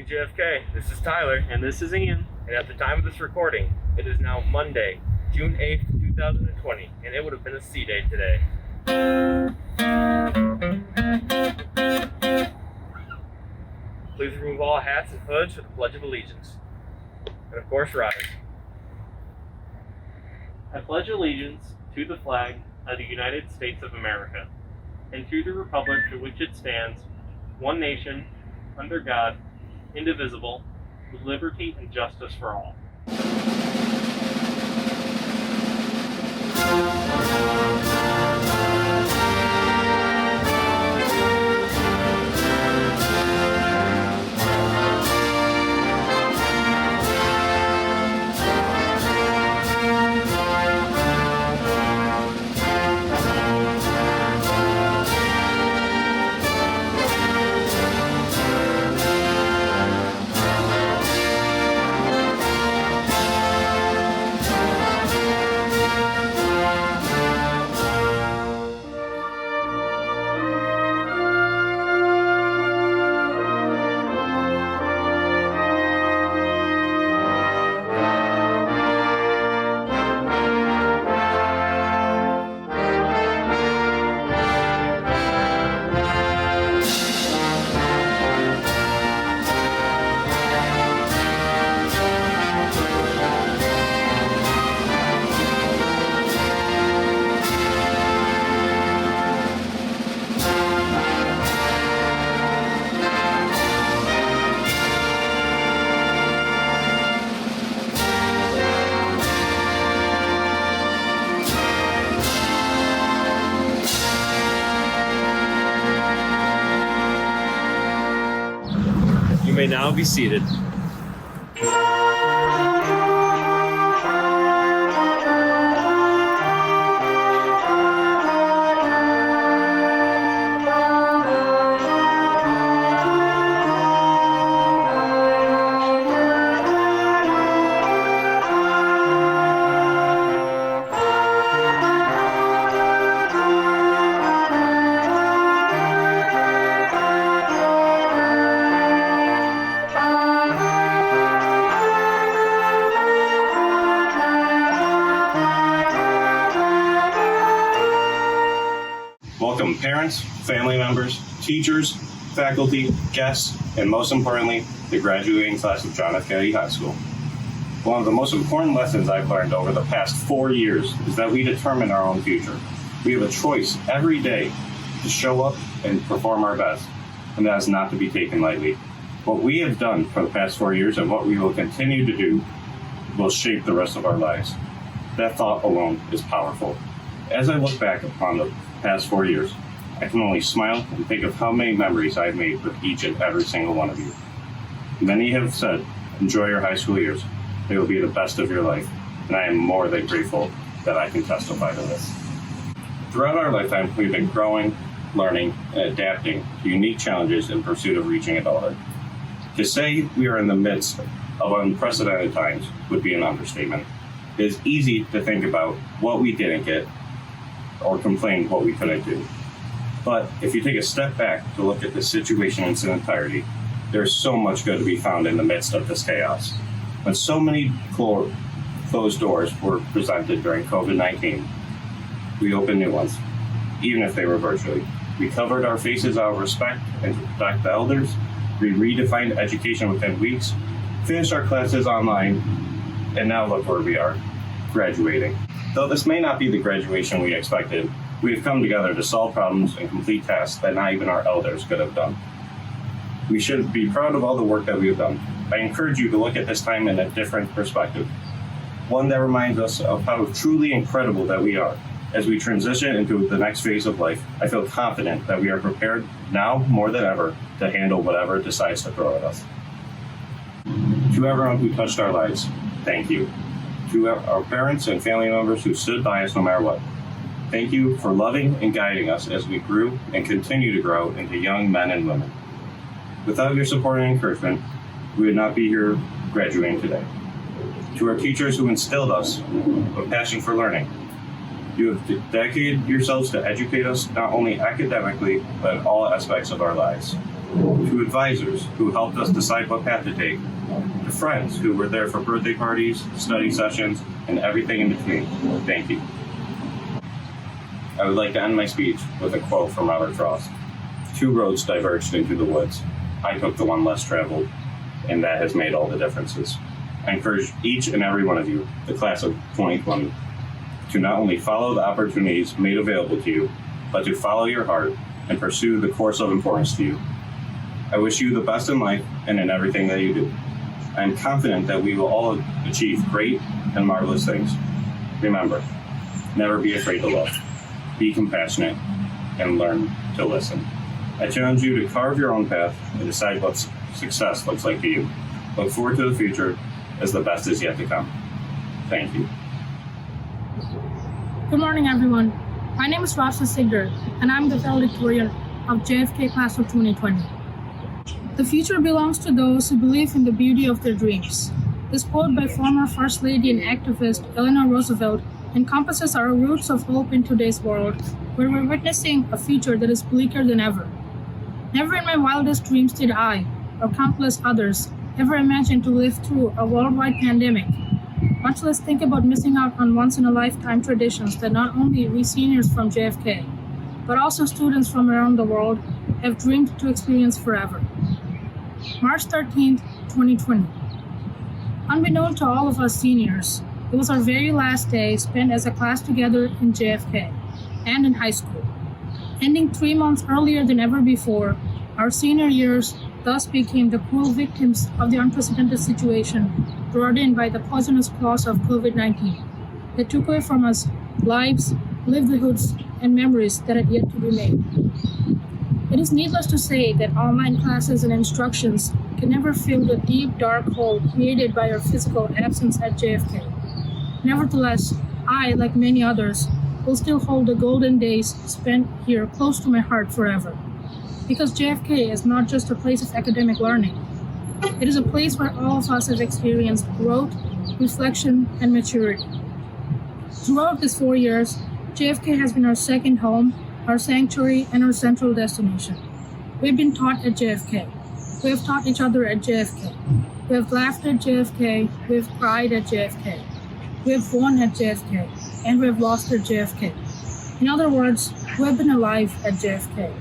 WJFK, this is Tyler. And this is Ian. And at the time of this recording, it is now Monday, June 8th, 2020, and it would have been a C day today. Please remove all hats and hoods for the Pledge of Allegiance. And of course, rise. I pledge allegiance to the flag of the United States of America, and to the republic for which it stands, one nation, under God, indivisible, with liberty and justice for all. You may now be seated. Welcome parents, family members, teachers, faculty, guests, and most importantly, the graduating class of John F. Kennedy High School. One of the most important lessons I've learned over the past 4 years is that we determine our own future. We have a choice every day to show up and perform our best, and that is not to be taken lightly. What we have done for the past 4 years and what we will continue to do will shape the rest of our lives. That thought alone is powerful. As I look back upon the past 4 years, I can only smile and think of how many memories I've made with each and every single one of you. Many have said, enjoy your high school years. They will be the best of your life, and I am more than grateful that I can testify to this. Throughout our lifetime, we've been growing, learning, and adapting to unique challenges in pursuit of reaching adulthood. To say we are in the midst of unprecedented times would be an understatement. It is easy to think about what we didn't get or complain what we couldn't do. But if you take a step back to look at the situation in its entirety, there's so much good to be found in the midst of this chaos. When so many closed doors were presented during COVID-19, we opened new ones, even if they were virtually. We covered our faces out of respect and to protect the elders. We redefined education within weeks, finished our classes online, and now look where we are, graduating. Though this may not be the graduation we expected, we have come together to solve problems and complete tasks that not even our elders could have done. We should be proud of all the work that we have done. I encourage you to look at this time in a different perspective, one that reminds us of how truly incredible that we are. As we transition into the next phase of life, I feel confident that we are prepared now more than ever to handle whatever decides to throw at us. To everyone who touched our lives, thank you. To our parents and family members who stood by us no matter what, thank you for loving and guiding us as we grew and continue to grow into young men and women. Without your support and encouragement, we would not be here graduating today. To our teachers who instilled us a passion for learning, you have dedicated yourselves to educate us not only academically, but in all aspects of our lives. to advisors who helped us decide what path to take, to friends who were there for birthday parties, study sessions, and everything in between. Thank you. I would like to end my speech with a quote from Robert Frost. Two roads diverged into the woods. I took the one less traveled, and that has made all the differences. I encourage each and every one of you, the class of 2020, to not only follow the opportunities made available to you, but to follow your heart and pursue the course of importance to you. I wish you the best in life and in everything that you do. I am confident that we will all achieve great and marvelous things. Remember, never be afraid to love, be compassionate, and learn to listen. I challenge you to carve your own path and decide what success looks like to you. Look forward to the future as the best is yet to come. Thank you. Good morning, everyone. My name is Rasha Sigder, and I'm the Valedictorian of JFK Class of 2020. The future belongs to those who believe in the beauty of their dreams. This quote by former First Lady and activist Eleanor Roosevelt encompasses our roots of hope in today's world, where we're witnessing a future that is bleaker than ever. Never in my wildest dreams did I, or countless others, ever imagine to live through a worldwide pandemic, much less think about missing out on once-in-a-lifetime traditions that not only we seniors from JFK, but also students from around the world have dreamed to experience forever. March 13th, 2020. Unbeknown to all of us seniors, it was our very last day spent as a class together in JFK and in high school. Ending 3 months earlier than ever before, our senior years thus became the cruel victims of the unprecedented situation brought in by the poisonous claws of COVID-19 that took away from us lives, livelihoods, and memories that had yet to be made. It is needless to say that online classes and instructions can never fill the deep, dark hole created by our physical absence at JFK. Nevertheless, I, like many others, will still hold the golden days spent here close to my heart forever. Because JFK is not just a place of academic learning. It is a place where all of us have experienced growth, reflection, and maturity. Throughout these 4 years, JFK has been our second home, our sanctuary, and our central destination. We've been taught at JFK. We have taught each other at JFK. We have laughed at JFK. We have cried at JFK. We have won at JFK. And we have lost at JFK. In other words, we have been alive at JFK.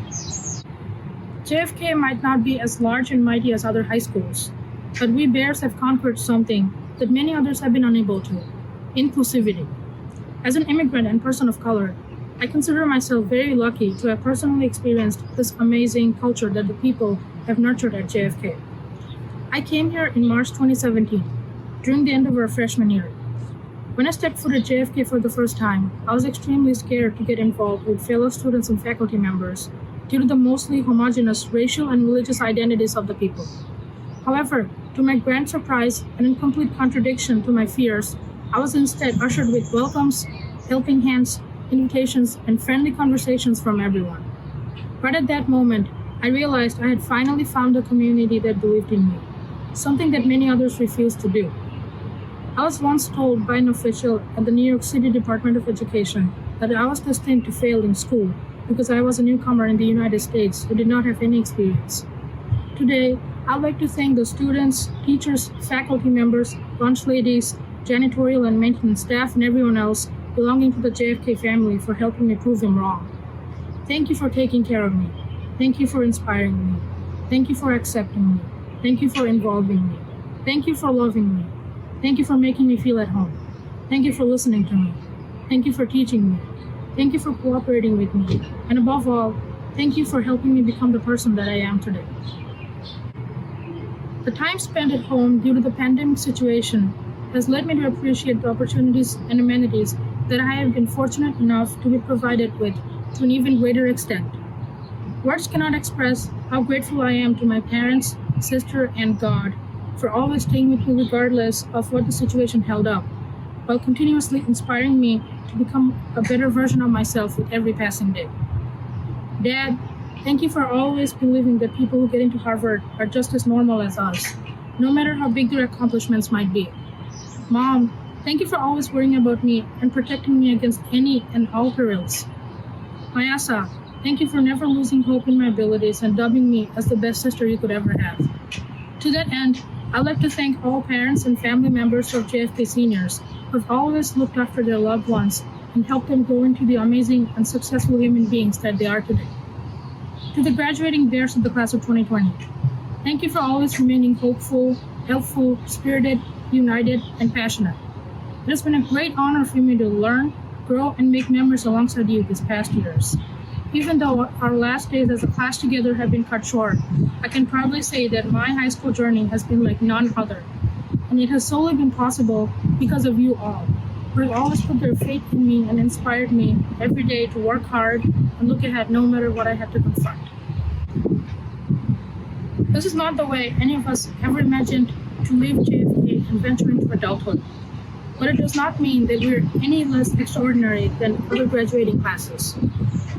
JFK might not be as large and mighty as other high schools, but we Bears have conquered something that many others have been unable to: inclusivity. As an immigrant and person of color, I consider myself very lucky to have personally experienced this amazing culture that the people have nurtured at JFK. I came here in March 2017, during the end of our freshman year. When I stepped foot at JFK for the first time, I was extremely scared to get involved with fellow students and faculty members due to the mostly homogeneous racial and religious identities of the people. However, to my grand surprise and in complete contradiction to my fears, I was instead ushered with welcomes, helping hands, invitations, and friendly conversations from everyone. Right at that moment, I realized I had finally found a community that believed in me, something that many others refused to do. I was once told by an official at the New York City Department of Education that I was destined to fail in school because I was a newcomer in the United States who did not have any experience. Today, I'd like to thank the students, teachers, faculty members, lunch ladies, janitorial and maintenance staff, and everyone else belonging to the JFK family for helping me prove them wrong. Thank you for taking care of me. Thank you for inspiring me. Thank you for accepting me. Thank you for involving me. Thank you for loving me. Thank you for making me feel at home. Thank you for listening to me. Thank you for teaching me. Thank you for cooperating with me. And above all, thank you for helping me become the person that I am today. The time spent at home due to the pandemic situation has led me to appreciate the opportunities and amenities that I have been fortunate enough to be provided with to an even greater extent. Words cannot express how grateful I am to my parents, sister, and God for always staying with me regardless of what the situation held up, while continuously inspiring me to become a better version of myself with every passing day. Dad, thank you for always believing that people who get into Harvard are just as normal as us, no matter how big their accomplishments might be. Mom, thank you for always worrying about me and protecting me against any and all perils. Mayasa, Thank you for never losing hope in my abilities and dubbing me as the best sister you could ever have. To that end, I'd like to thank all parents and family members of JFK seniors who have always looked after their loved ones and helped them grow into the amazing and successful human beings that they are today. To the graduating bears of the class of 2020, thank you for always remaining hopeful, helpful, spirited, united, and passionate. It has been a great honor for me to learn, grow, and make memories alongside you these past years. Even though our last days as a class together have been cut short, I can proudly say that my high school journey has been like none other. And it has solely been possible because of you all, who have always put their faith in me and inspired me every day to work hard and look ahead no matter what I had to confront. This is not the way any of us ever imagined to leave JFK and venture into adulthood. But it does not mean that we're any less extraordinary than other graduating classes.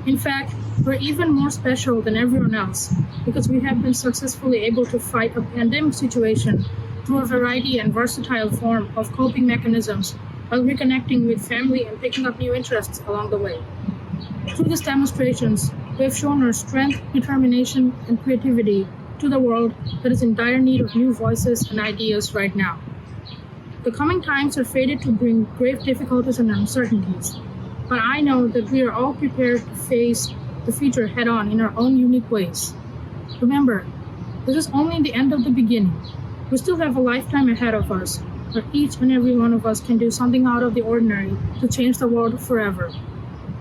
In fact, we're even more special than everyone else because we have been successfully able to fight a pandemic situation through a variety and versatile form of coping mechanisms while reconnecting with family and picking up new interests along the way. Through these demonstrations, we have shown our strength, determination, and creativity to the world that is in dire need of new voices and ideas right now. The coming times are fated to bring grave difficulties and uncertainties, but I know that we are all prepared to face the future head-on in our own unique ways. Remember, this is only the end of the beginning. We still have a lifetime ahead of us, where each and every one of us can do something out of the ordinary to change the world forever.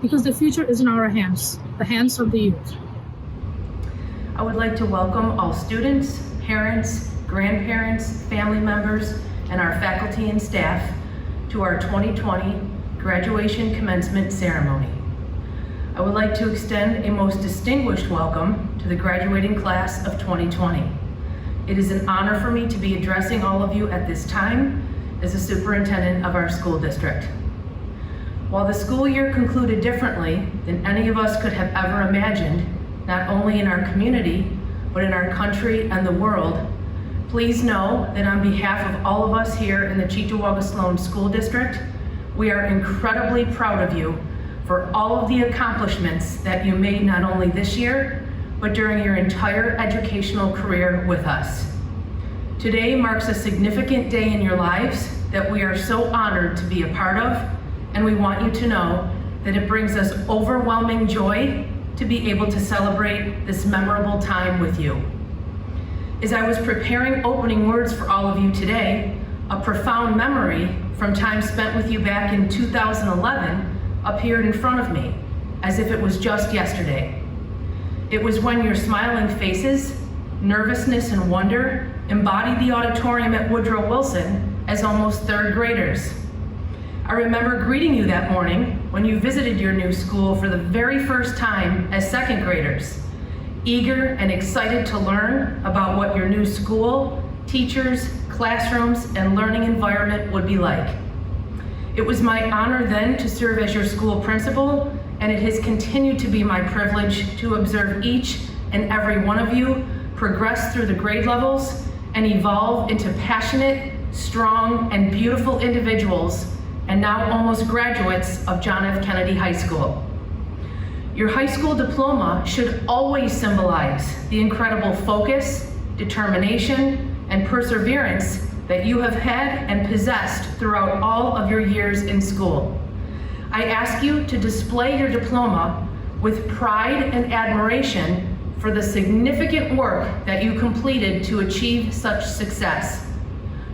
Because the future is in our hands, the hands of the youth. I would like to welcome all students, parents, grandparents, family members, and our faculty and staff to our 2020 graduation commencement ceremony. I would like to extend a most distinguished welcome to the graduating class of 2020. It is an honor for me to be addressing all of you at this time as the superintendent of our school district. While the school year concluded differently than any of us could have ever imagined, not only in our community, but in our country and the world, please know that on behalf of all of us here in the Cheektowaga-Sloan School District, we are incredibly proud of you for all of the accomplishments that you made not only this year, but during your entire educational career with us. Today marks a significant day in your lives that we are so honored to be a part of, and we want you to know that it brings us overwhelming joy to be able to celebrate this memorable time with you. As I was preparing opening words for all of you today, a profound memory from time spent with you back in 2011 appeared in front of me, as if it was just yesterday. It was when your smiling faces, nervousness, and wonder embodied the auditorium at Woodrow Wilson as almost third graders. I remember greeting you that morning when you visited your new school for the very first time as second graders, eager and excited to learn about what your new school, teachers, classrooms, and learning environment would be like. It was my honor then to serve as your school principal, and it has continued to be my privilege to observe each and every one of you progress through the grade levels and evolve into passionate, strong, and beautiful individuals, and now almost graduates of John F. Kennedy High School. Your high school diploma should always symbolize the incredible focus, determination, and perseverance that you have had and possessed throughout all of your years in school. I ask you to display your diploma with pride and admiration for the significant work that you completed to achieve such success.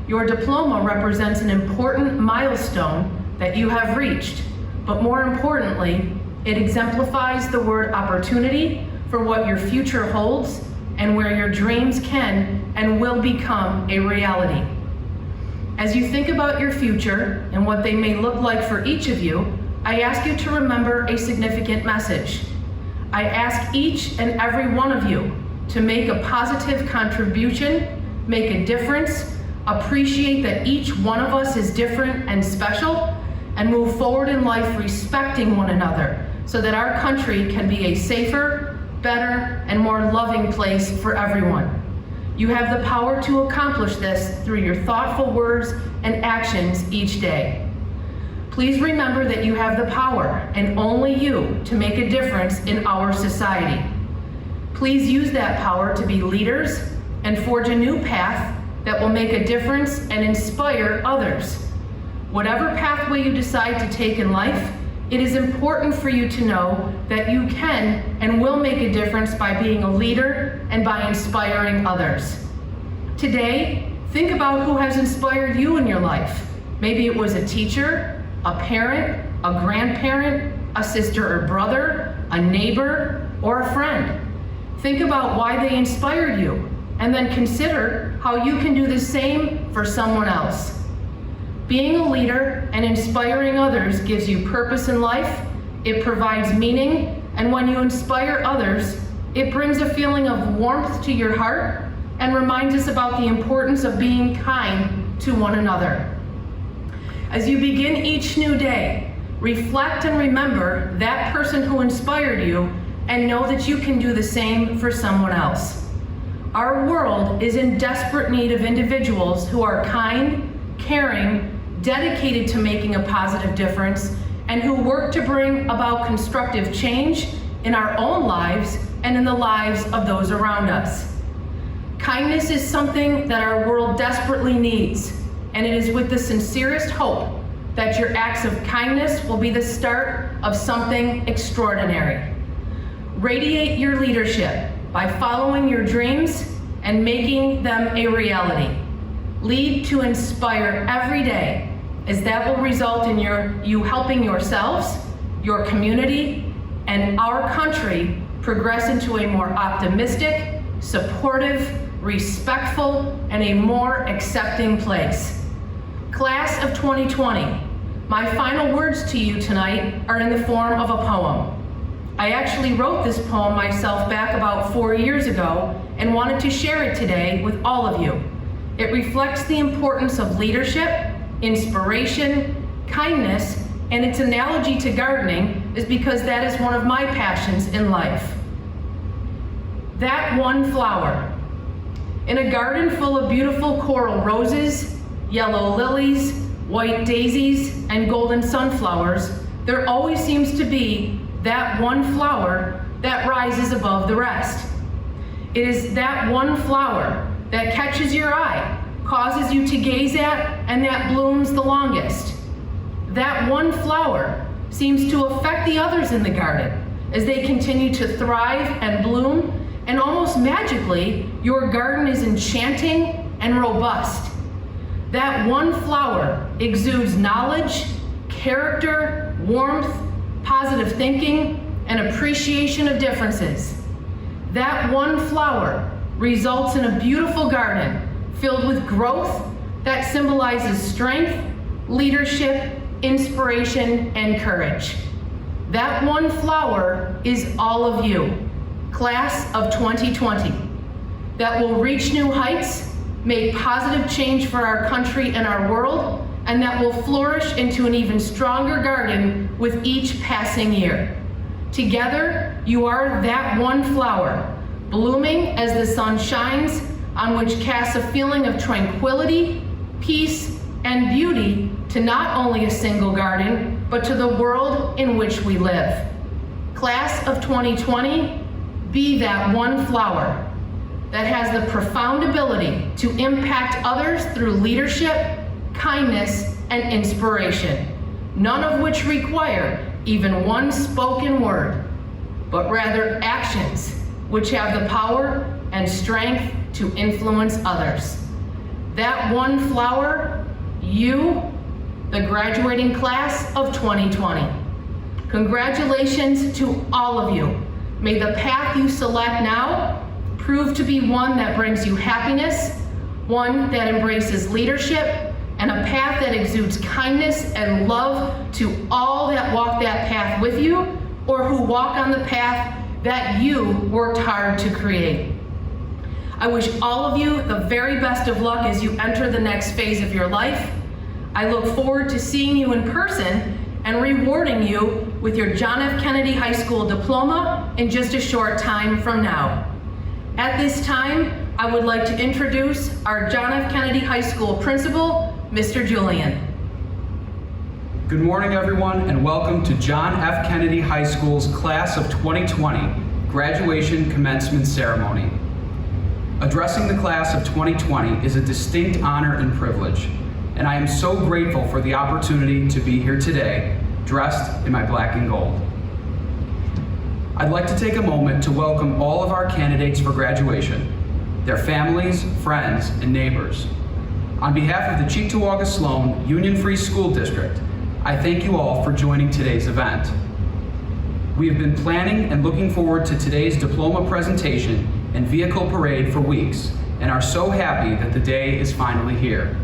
Your diploma represents an important milestone that you have reached, but more importantly, it exemplifies the word opportunity for what your future holds and where your dreams can and will become a reality. As you think about your future and what they may look like for each of you, I ask you to remember a significant message. I ask each and every one of you to make a positive contribution, make a difference, appreciate that each one of us is different and special, and move forward in life respecting one another so that our country can be a safer, better, and more loving place for everyone. You have the power to accomplish this through your thoughtful words and actions each day. Please remember that you have the power, and only you, to make a difference in our society. Please use that power to be leaders and forge a new path that will make a difference and inspire others. Whatever pathway you decide to take in life, it is important for you to know that you can and will make a difference by being a leader and by inspiring others. Today, think about who has inspired you in your life. Maybe it was a teacher, a parent, a grandparent, a sister or brother, a neighbor, or a friend. Think about why they inspired you, and then consider how you can do the same for someone else. Being a leader and inspiring others gives you purpose in life, it provides meaning, and when you inspire others, it brings a feeling of warmth to your heart and reminds us about the importance of being kind to one another. As you begin each new day, reflect and remember that person who inspired you and know that you can do the same for someone else. Our world is in desperate need of individuals who are kind, caring, dedicated to making a positive difference, and who work to bring about constructive change in our own lives and in the lives of those around us. Kindness is something that our world desperately needs, and it is with the sincerest hope that your acts of kindness will be the start of something extraordinary. Radiate your leadership by following your dreams and making them a reality. Lead to inspire every day, as that will result in you helping yourselves, your community, and our country progress into a more optimistic, supportive, respectful, and a more accepting place. Class of 2020, my final words to you tonight are in the form of a poem. I actually wrote this poem myself back about 4 years ago and wanted to share it today with all of you. It reflects the importance of leadership, inspiration, kindness, and its analogy to gardening is because that is one of my passions in life. That one flower. In a garden full of beautiful coral roses, yellow lilies, white daisies, and golden sunflowers, there always seems to be that one flower that rises above the rest. It is that one flower that catches your eye, causes you to gaze at, and that blooms the longest. That one flower seems to affect the others in the garden as they continue to thrive and bloom, and almost magically, your garden is enchanting and robust. That one flower exudes knowledge, character, warmth, positive thinking, and appreciation of differences. That one flower results in a beautiful garden filled with growth that symbolizes strength, leadership, inspiration, and courage. That one flower is all of you, class of 2020, that will reach new heights, make positive change for our country and our world, and that will flourish into an even stronger garden with each passing year. Together, you are that one flower, blooming as the sun shines, on which casts a feeling of tranquility, peace, and beauty to not only a single garden, but to the world in which we live. Class of 2020, be that one flower that has the profound ability to impact others through leadership, kindness, and inspiration, none of which require even one spoken word, but rather actions which have the power and strength to influence others. That one flower, you, the graduating class of 2020. Congratulations to all of you. May the path you select now prove to be one that brings you happiness, one that embraces leadership, and a path that exudes kindness and love to all that walk that path with you or who walk on the path that you worked hard to create. I wish all of you the very best of luck as you enter the next phase of your life. I look forward to seeing you in person and rewarding you with your John F. Kennedy High School diploma in just a short time from now. At this time, I would like to introduce our John F. Kennedy High School principal, Mr. Julian. Good morning, everyone, and welcome to John F. Kennedy High School's Class of 2020 Graduation Commencement Ceremony. Addressing the Class of 2020 is a distinct honor and privilege, and I am so grateful for the opportunity to be here today, dressed in my black and gold. I'd like to take a moment to welcome all of our candidates for graduation, their families, friends, and neighbors. On behalf of the Cheektowaga Sloan Union Free School District, I thank you all for joining today's event. We have been planning and looking forward to today's diploma presentation and vehicle parade for weeks, and are so happy that the day is finally here.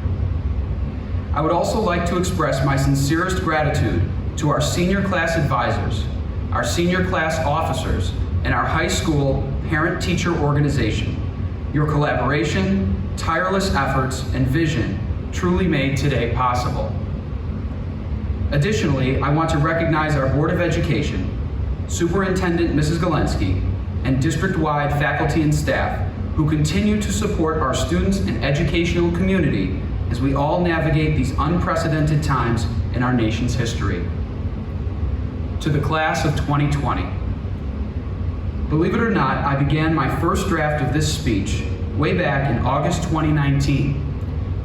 I would also like to express my sincerest gratitude to our senior class advisors, our senior class officers, and our high school parent-teacher organization. Your collaboration, tireless efforts, and vision truly made today possible. Additionally, I want to recognize our Board of Education, Superintendent Mrs. Galensky, and district-wide faculty and staff who continue to support our students and educational community as we all navigate these unprecedented times in our nation's history. To the Class of 2020. Believe it or not, I began my first draft of this speech way back in August 2019,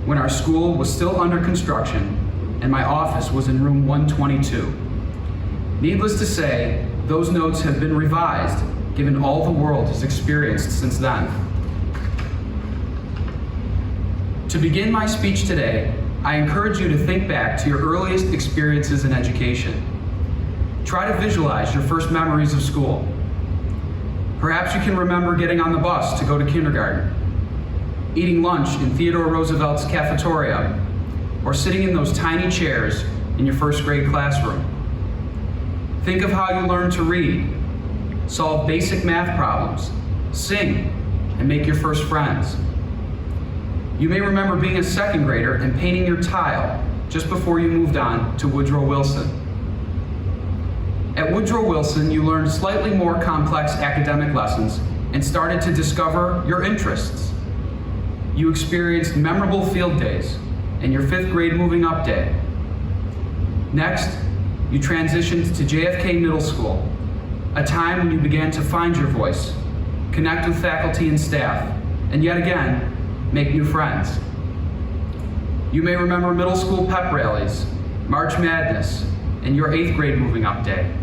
when our school was still under construction and my office was in room 122. Needless to say, those notes have been revised given all the world has experienced since then. To begin my speech today, I encourage you to think back to your earliest experiences in education. Try to visualize your first memories of school. Perhaps you can remember getting on the bus to go to kindergarten, eating lunch in Theodore Roosevelt's cafeteria, or sitting in those tiny chairs in your first grade classroom. Think of how you learned to read, solve basic math problems, sing, and make your first friends. You may remember being a second grader and painting your tile just before you moved on to Woodrow Wilson. At Woodrow Wilson, you learned slightly more complex academic lessons and started to discover your interests. You experienced memorable field days and your 5th grade moving up day. Next, you transitioned to JFK Middle School, a time when you began to find your voice, connect with faculty and staff, and yet again, make new friends. You may remember middle school pep rallies, March Madness, and your 8th grade moving up day.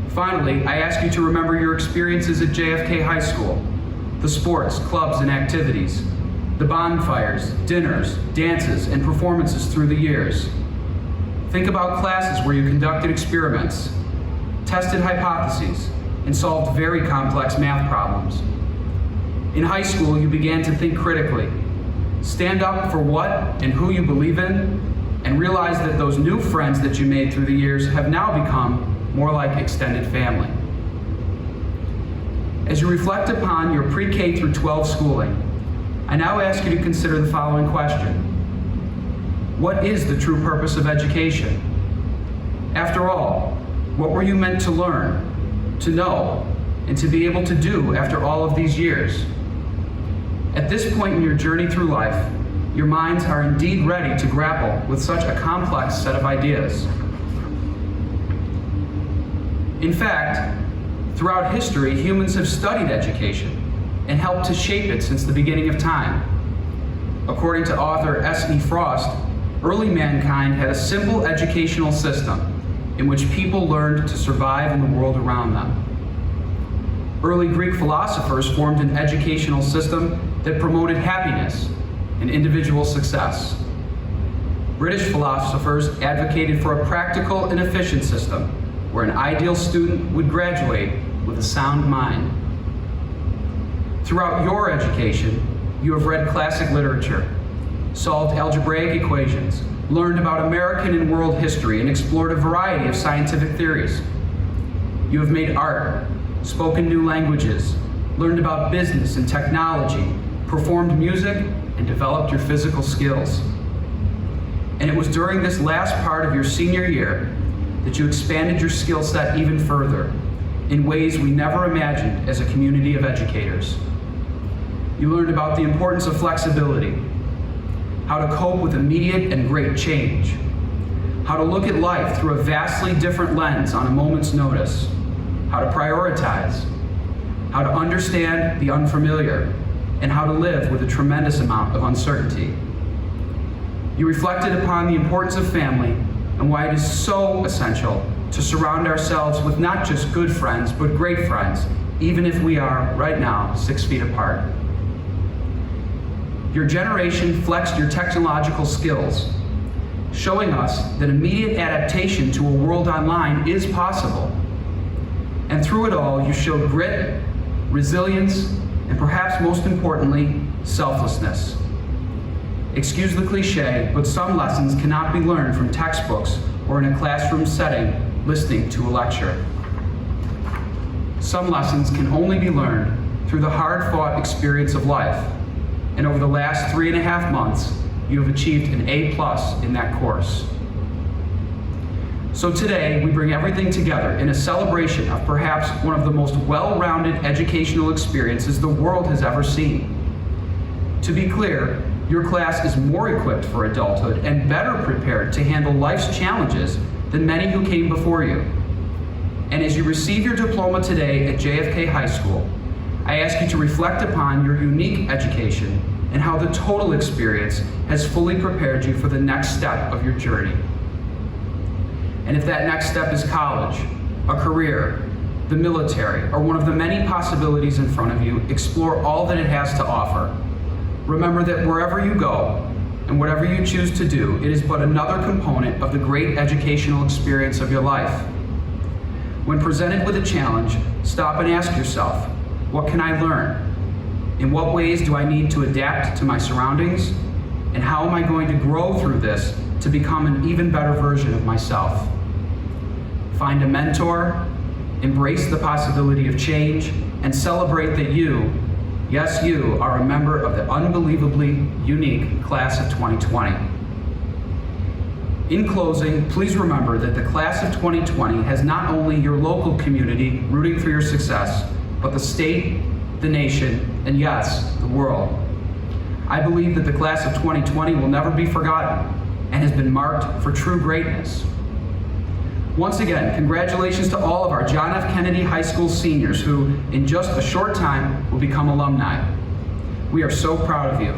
Finally, I ask you to remember your experiences at JFK High School, the sports, clubs, and activities, the bonfires, dinners, dances, and performances through the years. Think about classes where you conducted experiments, tested hypotheses, and solved very complex math problems. In high school, you began to think critically, stand up for what and who you believe in, and realize that those new friends that you made through the years have now become more like extended family. As you reflect upon your pre-K through 12 schooling, I now ask you to consider the following question. What is the true purpose of education? After all, what were you meant to learn, to know, and to be able to do after all of these years? At this point in your journey through life, your minds are indeed ready to grapple with such a complex set of ideas. In fact, throughout history, humans have studied education and helped to shape it since the beginning of time. According to author S.E. Frost, early mankind had a simple educational system in which people learned to survive in the world around them. Early Greek philosophers formed an educational system that promoted happiness and individual success. British philosophers advocated for a practical and efficient system where an ideal student would graduate with a sound mind. Throughout your education, you have read classic literature, solved algebraic equations, learned about American and world history, and explored a variety of scientific theories. You have made art, spoken new languages, learned about business and technology, performed music, and developed your physical skills. And it was during this last part of your senior year that you expanded your skill set even further in ways we never imagined as a community of educators. You learned about the importance of flexibility, how to cope with immediate and great change, how to look at life through a vastly different lens on a moment's notice, how to prioritize, how to understand the unfamiliar, and how to live with a tremendous amount of uncertainty. You reflected upon the importance of family and why it is so essential to surround ourselves with not just good friends, but great friends, even if we are, right now, 6 feet apart. Your generation flexed your technological skills, showing us that immediate adaptation to a world online is possible. And through it all, you showed grit, resilience, and perhaps most importantly, selflessness. Excuse the cliche, but some lessons cannot be learned from textbooks or in a classroom setting listening to a lecture. Some lessons can only be learned through the hard-fought experience of life. And over the last 3.5 months, you have achieved an A+ in that course. So today, we bring everything together in a celebration of perhaps one of the most well-rounded educational experiences the world has ever seen. To be clear, your class is more equipped for adulthood and better prepared to handle life's challenges than many who came before you. And as you receive your diploma today at JFK High School, I ask you to reflect upon your unique education and how the total experience has fully prepared you for the next step of your journey. And if that next step is college, a career, the military, or one of the many possibilities in front of you, explore all that it has to offer. Remember that wherever you go, and whatever you choose to do, it is but another component of the great educational experience of your life. When presented with a challenge, stop and ask yourself, what can I learn? In what ways do I need to adapt to my surroundings? And how am I going to grow through this to become an even better version of myself? Find a mentor, embrace the possibility of change, and celebrate that you, yes, you, are a member of the unbelievably unique class of 2020. In closing, please remember that the class of 2020 has not only your local community rooting for your success, but the state, the nation, and yes, the world. I believe that the class of 2020 will never be forgotten and has been marked for true greatness. Once again, congratulations to all of our John F. Kennedy High School seniors who, in just a short time, will become alumni. We are so proud of you.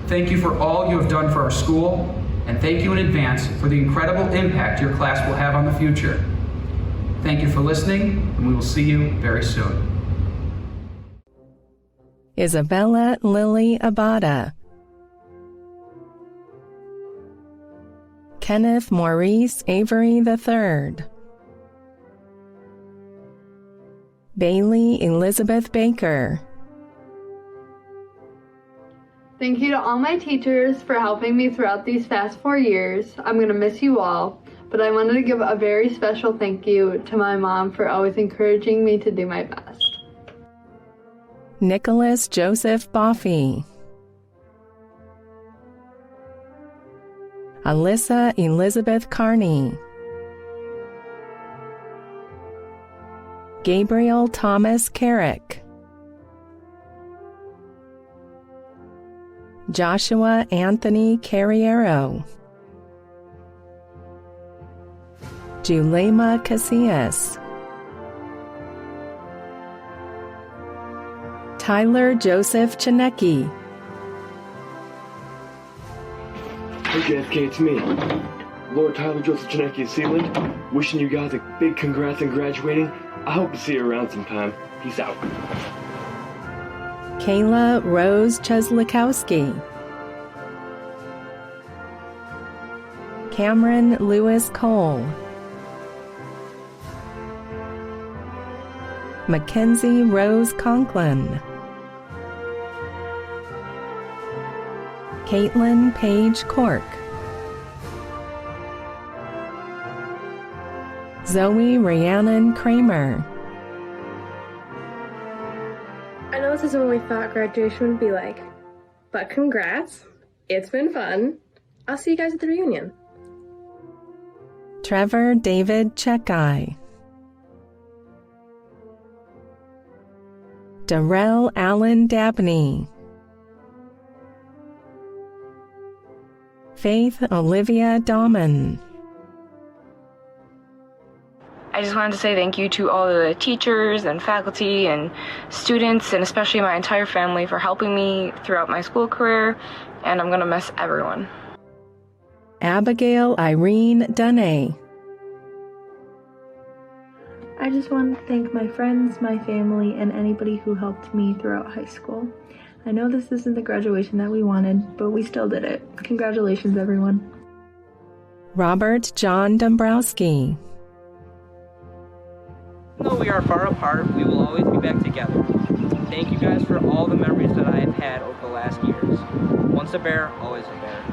Thank you for all you have done for our school, and thank you in advance for the incredible impact your class will have on the future. Thank you for listening, and we will see you very soon. Isabella Lily Abada, Kenneth Maurice Avery III, Bailey Elizabeth Baker. Thank you to all my teachers for helping me throughout these past 4 years. I'm going to miss you all, but I wanted to give a very special thank you to my mom for always encouraging me to do my best. Nicholas Joseph Boffey, Alyssa Elizabeth Carney, Gabriel Thomas Carrick, Joshua Anthony Carriero, Julema Casillas, Tyler Joseph Chinecki, Hey JFK, it's me, Lord Tyler Joseph Chinecki of Sealand. Wishing you guys a big congrats on graduating. I hope to see you around sometime. Peace out. Kayla Rose Cheslikowski, Cameron Lewis Cole, Mackenzie Rose Conklin, Caitlin Page Cork, Zoe Rhiannon Kramer, I know this isn't what we thought graduation would be like, but congrats. It's been fun. I'll see you guys at the reunion. Trevor David Checkeye, Darrell Allen Dabney, Faith Olivia Dahman. I just wanted to say thank you to all the teachers and faculty and students, and especially my entire family, for helping me throughout my school career, and I'm going to miss everyone. Abigail Irene Dunay. I just want to thank my friends, my family, and anybody who helped me throughout high school. I know this isn't the graduation that we wanted, but we still did it. Congratulations, everyone. Robert John Dombrowski. Though we are far apart, we will always be back together. Thank you guys for all the memories that I have had over the last years. Once a bear, always a bear.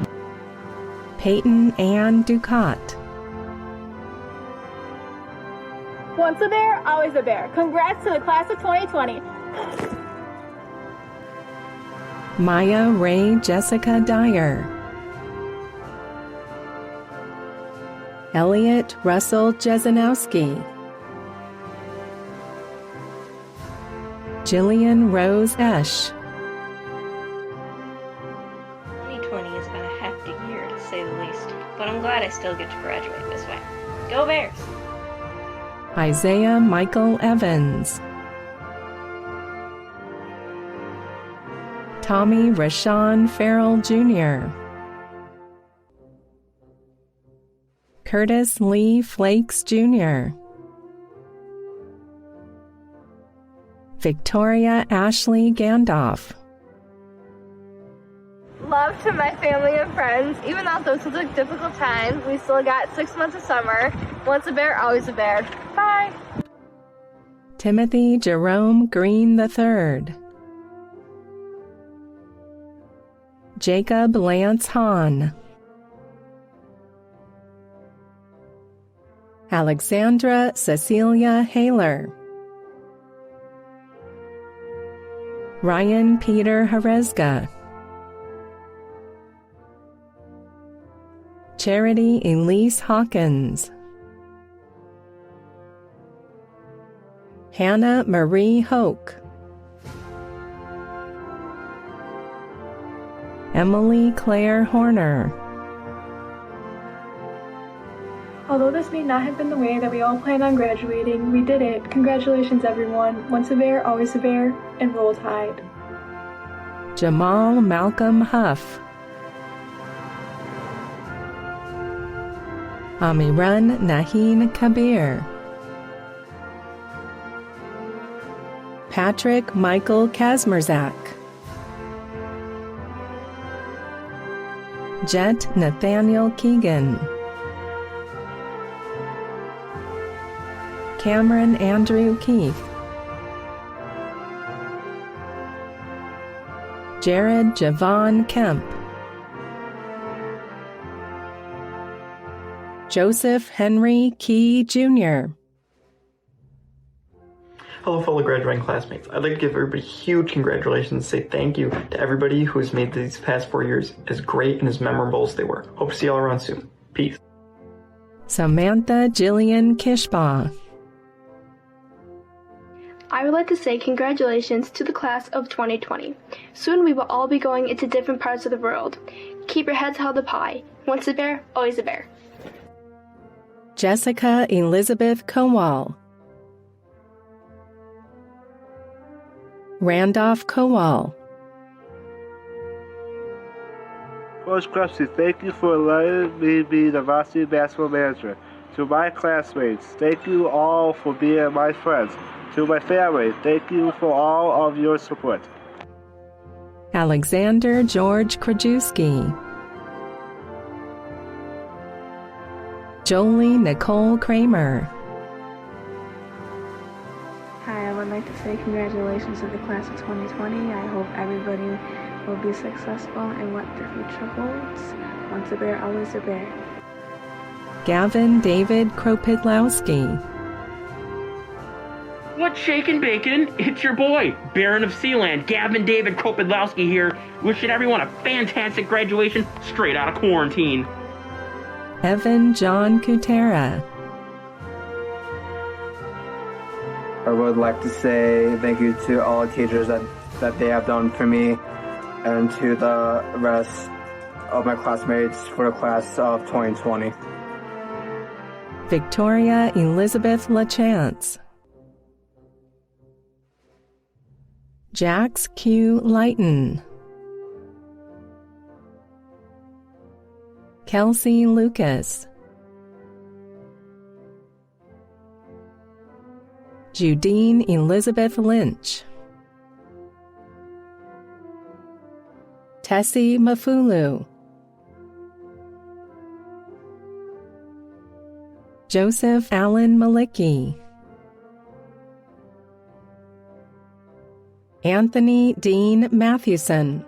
Peyton Ann Ducat. Once a bear, always a bear. Congrats to the class of 2020. Maya Ray Jessica Dyer. Elliot Russell Jesenowski. Jillian Rose Esch. 2020 has been a hectic year, to say the least, but I'm glad I still get to graduate this way. Go Bears! Isaiah Michael Evans. Tommy Rashawn Farrell Jr. Curtis Lee Flakes Jr. Victoria Ashley Gandalf. Love to my family and friends. Even though this was a difficult time, we still got 6 months of summer. Once a bear, always a bear. Bye! Timothy Jerome Green III. Jacob Lance Hahn. Alexandra Cecilia Haler. Ryan Peter Harezga. Charity Elise Hawkins. Hannah Marie Hoke. Emily Claire Horner. Although this may not have been the way that we all planned on graduating, we did it. Congratulations, everyone. Once a bear, always a bear, and roll tide. Jamal Malcolm Huff. Amiran Naheen Kabir. Patrick Michael Kazmerzak. Jet Nathaniel Keegan. Cameron Andrew Keith. Jared Javon Kemp. Joseph Henry Key Jr. Hello, fellow graduating classmates. I'd like to give everybody huge congratulations and say thank you to everybody who has made these past 4 years as great and as memorable as they were. Hope to see you all around soon. Peace. Samantha Jillian Kishbaugh. I would like to say congratulations to the class of 2020. Soon we will all be going into different parts of the world. Keep your heads held up high. Once a bear, always a bear. Jessica Elizabeth Kowal. Randolph Kowal. Coach Crusty, thank you for letting me be the varsity basketball manager. To my classmates, thank you all for being my friends. To my family, thank you for all of your support. Alexander George Krajewski. Jolie Nicole Kramer. Hi, I would like to say congratulations to the class of 2020. I hope everybody will be successful in what the future holds. Once a bear, always a bear. Gavin David Kropidlowski. What's shakin' bacon? It's your boy, Baron of Sealand, Gavin David Kropidlowski here, wishing everyone a fantastic graduation straight out of quarantine. Evan John Kutera. I would like to say thank you to all teachers that they have done for me, and to the rest of my classmates for the class of 2020. Victoria Elizabeth LaChance, Jax Q. Lighton, Kelsey Lucas, Judine Elizabeth Lynch, Tessie Mafulu, Joseph Allen Malicki, Anthony Dean Mathewson,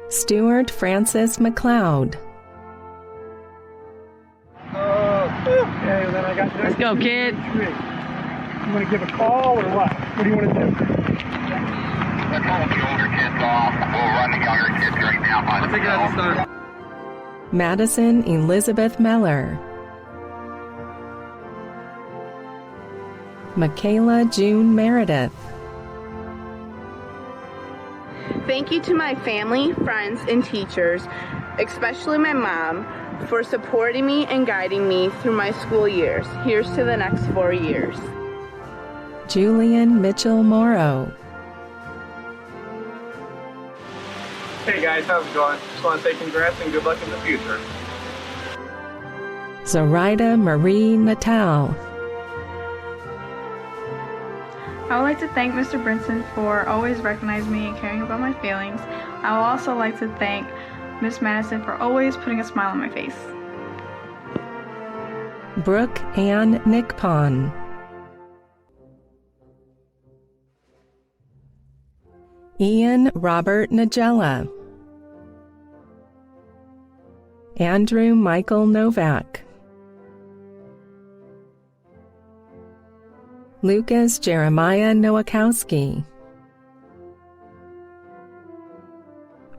Stuart Francis McLeod, Let's go, kid. You want to give a call or what? What do you want to do? Let's hold the older kids off. We'll run the younger kids right now. I'll take it at the start. Madison Elizabeth Meller, Michaela June Meredith, Thank you to my family, friends, and teachers, especially my mom, for supporting me and guiding me through my school years. Here's to the next 4 years. Julian Mitchell Morrow, Hey guys, how's it going? Just want to say congrats and good luck in the future. Zoraida Marie Natal, I would like to thank Mr. Brinson for always recognizing me and caring about my feelings. I would also like to thank Miss Madison for always putting a smile on my face. Brooke Ann Nickpon, Ian Robert Nagella, Andrew Michael Novak, Lucas Jeremiah Nowakowski,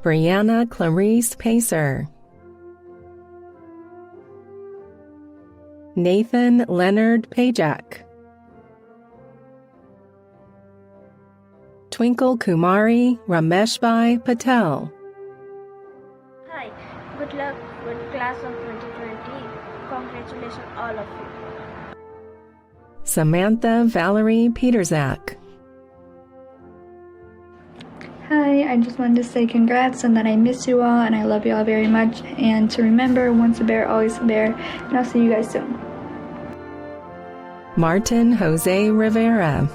Brianna Clarice Pacer, Nathan Leonard Pajak, Twinkle Kumari Rameshbhai Patel, Hi, good luck with class of 2020. Congratulations all of you. Samantha Valerie Peterzak, Hi, I just wanted to say congrats and that I miss you all and I love you all very much. And to remember, once a bear, always a bear. And I'll see you guys soon. Martin Jose Rivera,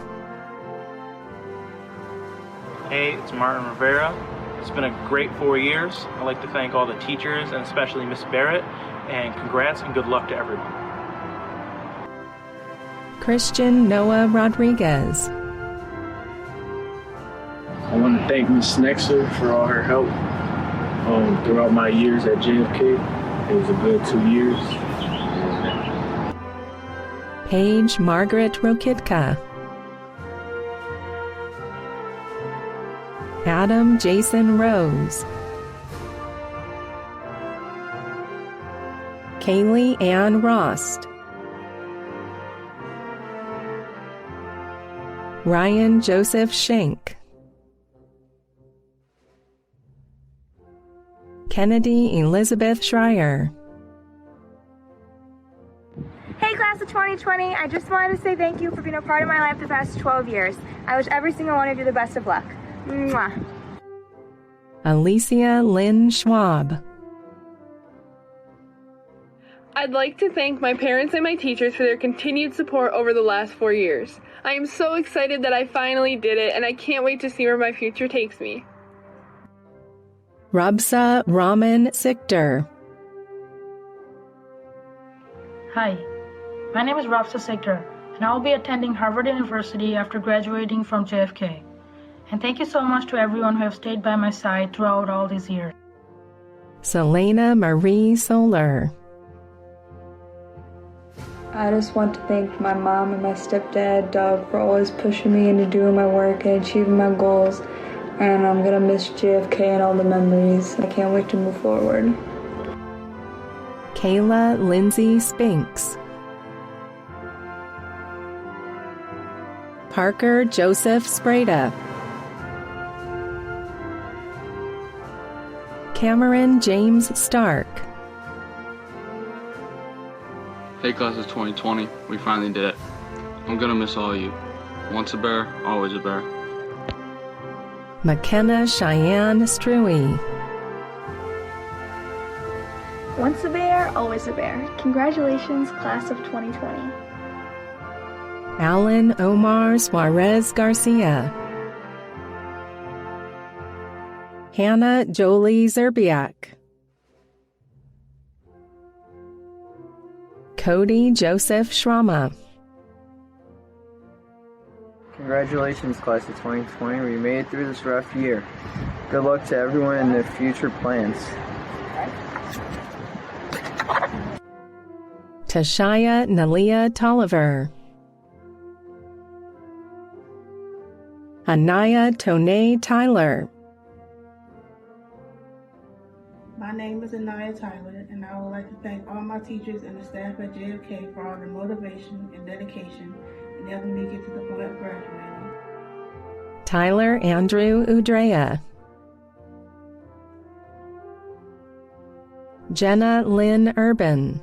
Hey, it's Martin Rivera. It's been a great 4 years. I'd like to thank all the teachers and especially Miss Barrett, and congrats and good luck to everyone. Christian Noah Rodriguez, I want to thank Ms. Snexer for all her help throughout my years at JFK. It was a good 2 years. Paige Margaret Rokitka, Adam Jason Rose, Kaylee Ann Rost, Ryan Joseph Schenk, Kennedy Elizabeth Schreier, Hey class of 2020, I just wanted to say thank you for being a part of my life the past 12 years. I wish every single one of you the best of luck. Mwah. Alicia Lynn Schwab, I'd like to thank my parents and my teachers for their continued support over the last 4 years. I am so excited that I finally did it, and I can't wait to see where my future takes me. Rabsa Raman Sikder, Hi, my name is Rafsa Sikder, and I will be attending Harvard University after graduating from JFK. And thank you so much to everyone who have stayed by my side throughout all these years. Selena Marie Solar, I just want to thank my mom and my stepdad, Doug, for always pushing me into doing my work and achieving my goals. And I'm going to miss JFK and all the memories. I can't wait to move forward. Kayla Lindsay Spinks, Parker Joseph Sprada, Cameron James Stark. Hey class of 2020, we finally did it. I'm gonna miss all of you. Once a bear, always a bear. McKenna Cheyenne Struey. Once a bear, always a bear. Congratulations, class of 2020. Alan Omar Suarez Garcia. Hannah Jolie Zerbiak. Cody Joseph Schrama. Congratulations, class of 2020. We made it through this rough year. Good luck to everyone in their future plans. Tashaya Nalia Tolliver. Anaya Tone Tyler. My name is Anaya Tyler, and I would like to thank all my teachers and the staff at JFK for all their motivation and dedication in helping me get to the point of graduating. Tyler Andrew Udrea. Jenna Lynn Urban.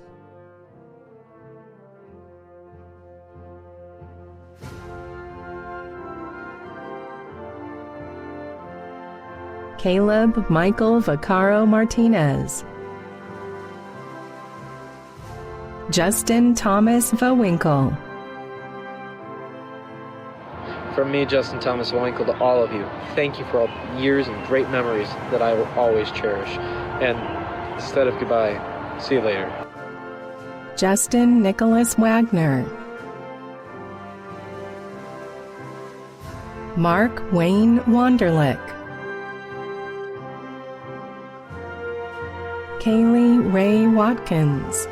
Caleb Michael Vaccaro Martinez. Justin Thomas Vowinkle. From me, Justin Thomas Vowinkle, to all of you, thank you for all the years and great memories that I will always cherish. And instead of goodbye, see you later. Justin Nicholas Wagner. Mark Wayne Wanderlick. Kaylee Ray Watkins.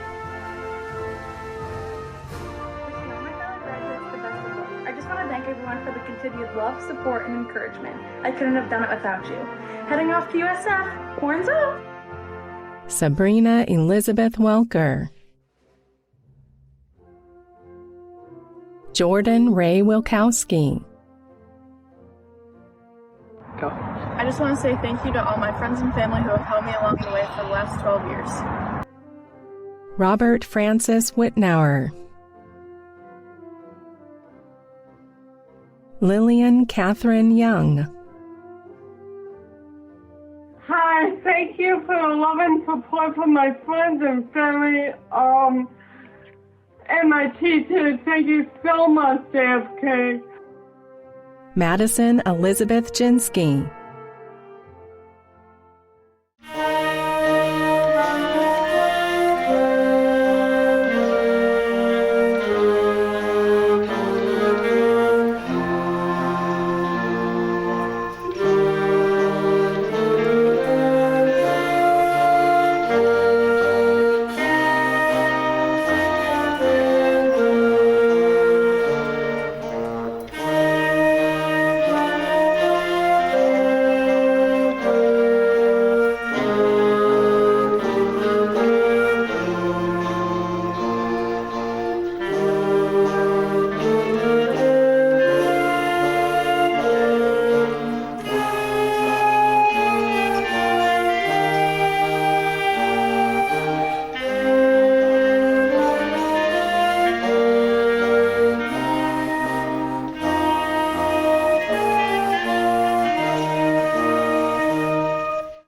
I just want to thank everyone for the continued love, support, and encouragement. I couldn't have done it without you. Heading off to USF, horns up! Sabrina Elizabeth Welker. Jordan Ray Wilkowski. I just want to say thank you to all my friends and family who have helped me along the way for the last 12 years. Robert Francis Whitnauer. Lillian Catherine Young. Hi, thank you for the love and support from my friends and family, and my teachers. Thank you so much, JFK. Madison Elizabeth Jinsky.